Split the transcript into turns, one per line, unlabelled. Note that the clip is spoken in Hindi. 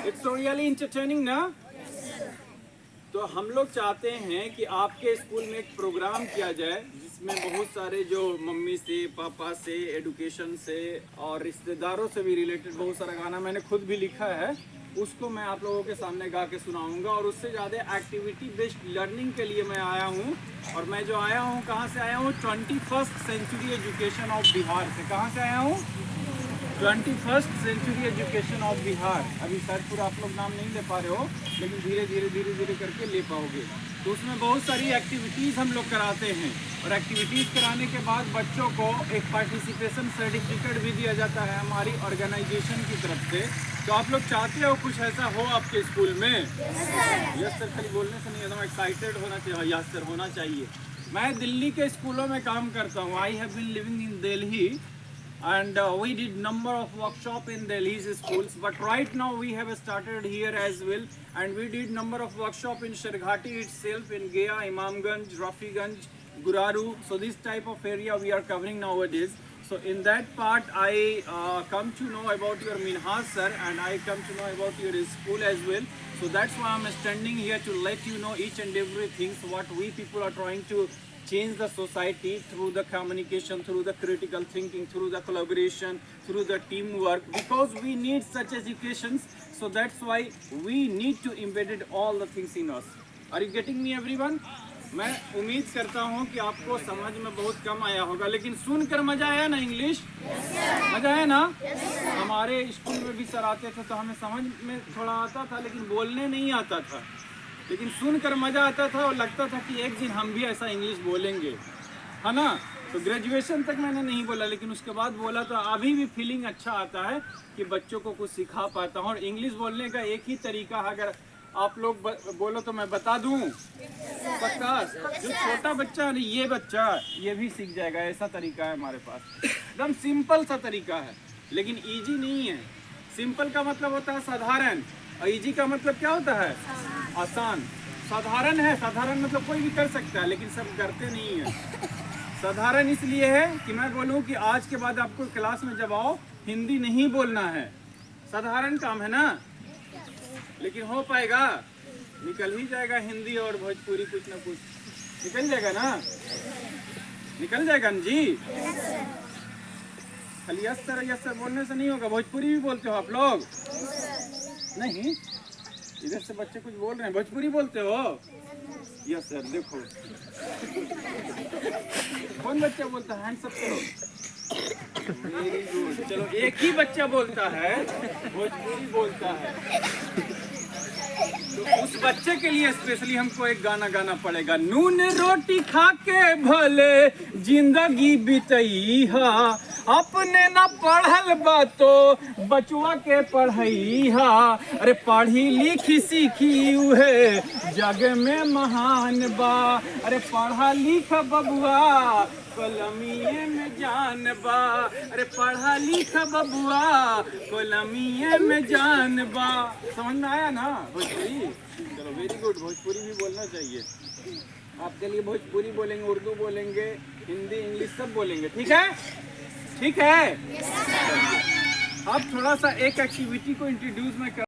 इट्स रियली एंटरटेनिंग ना। तो हम लोग चाहते हैं कि आपके स्कूल में एक प्रोग्राम किया जाए जिसमें बहुत सारे जो मम्मी से, पापा से, एडुकेशन से और रिश्तेदारों से भी रिलेटेड बहुत सारा गाना मैंने खुद भी लिखा है, उसको मैं आप लोगों के सामने गा के सुनाऊंगा। और उससे ज़्यादा एक्टिविटी बेस्ड लर्निंग के लिए मैं आया हूँ। और मैं जो आया हूँ, कहाँ से आया हूँ? 21st century education of Bihar से। कहाँ से आया हूँ? 21st century education of Bihar. अभी शायद पूरा आप लोग नाम नहीं ले पा रहे हो, लेकिन धीरे धीरे करके ले पाओगे। तो उसमें बहुत सारी एक्टिविटीज़ हम लोग कराते हैं, और एक्टिविटीज़ कराने के बाद बच्चों को एक पार्टिसिपेशन सर्टिफिकेट भी दिया जाता है हमारी ऑर्गेनाइजेशन की तरफ से। तो आप लोग चाहते हो कुछ ऐसा हो आपके स्कूल में? यस सर, खाली बोलने से नहीं, एकदम एक्साइटेड होना चाहिए। यस सर, होना चाहिए। मैं दिल्ली के स्कूलों में काम करता हूँ। I have been living in Delhi and we did number of workshop in Delhi's schools, but right now we have started here as well, and we did number of workshop in Sharghati itself, in Gaya, Imamganj, Rafiganj, Guraru. So this type of area we are covering nowadays. So in that part I come to know about your Minhaj sir, and I come to know about your school as well. So that's why I'm standing here to let you know each and everything, so what we people are trying to change the society through the communication, through the critical thinking, through the collaboration, through the teamwork, because we need such educations. So that's why we need to embed all the things in us. Are you getting me everyone? मैं उम्मीद करता हूँ कि आपको समझ में बहुत कम आया होगा, लेकिन सुनकर मजा आया ना? इंग्लिश मजा आया ना? हमारे स्कूल में भी सर आते थे तो हमें समझ में थोड़ा आता था, लेकिन बोलने नहीं आता था, लेकिन सुनकर मज़ा आता था और लगता था कि एक दिन हम भी ऐसा इंग्लिश बोलेंगे, है ना? तो ग्रेजुएशन तक मैंने नहीं बोला, लेकिन उसके बाद बोला तो अभी भी फीलिंग अच्छा आता है कि बच्चों को कुछ सिखा पाता हूँ। और इंग्लिश बोलने का एक ही तरीका है, अगर आप लोग बोलो तो मैं बता दूँ। पक्का? जो छोटा बच्चा है, ये बच्चा ये भी सीख जाएगा, ऐसा तरीका है हमारे पास। एकदम सिंपल सा तरीका है, लेकिन ईजी नहीं है। सिंपल का मतलब होता है साधारण, और ईजी का मतलब क्या होता है? आसान। साधारण है, साधारण मतलब कोई भी कर सकता है, लेकिन सब करते नहीं है। साधारण इसलिए है कि मैं बोलूं कि आज के बाद आपको क्लास में जब आओ हिंदी नहीं बोलना है। साधारण काम है ना, लेकिन हो पाएगा? निकल ही जाएगा। हिंदी और भोजपुरी कुछ ना कुछ निकल जाएगा ना? निकल जाएगा ना जी? खाली यस सर बोलने से नहीं होगा। भोजपुरी भी बोलते हो आप लोग? नहीं, इधर से बच्चे कुछ बोल रहे हैं। भोजपुरी बोलते हो? Yes sir. देखो कौन बच्चा बोलता है? हैंड्स अप करो। Very good. चलो, एक ही बच्चा बोलता है, भोजपुरी बोलता है। तो उस बच्चे के लिए स्पेशली हमको एक गाना गाना पड़ेगा। नून रोटी खा के भले जिंदगी बितई हा, अपने न पढ़ल बा तो बचुआ के पढ़ई हा। अरे पढ़ी लिखी सीखी उहे जग में महान बा। अरे पढ़ा लिखा बबुआ कलमिए में जान बा। अरे पढ़ा लिखा बबुआ कलमिए में जान बा। समझ में आया ना भोजपुरी? चलो वेरी गुड। भोजपुरी भी बोलना चाहिए। आपके लिए भोजपुरी बोलेंगे, उर्दू बोलेंगे, हिंदी, इंग्लिश सब बोलेंगे। ठीक है? ठीक है। अब थोड़ा सा एक एक्टिविटी को इंट्रोड्यूस मैं कर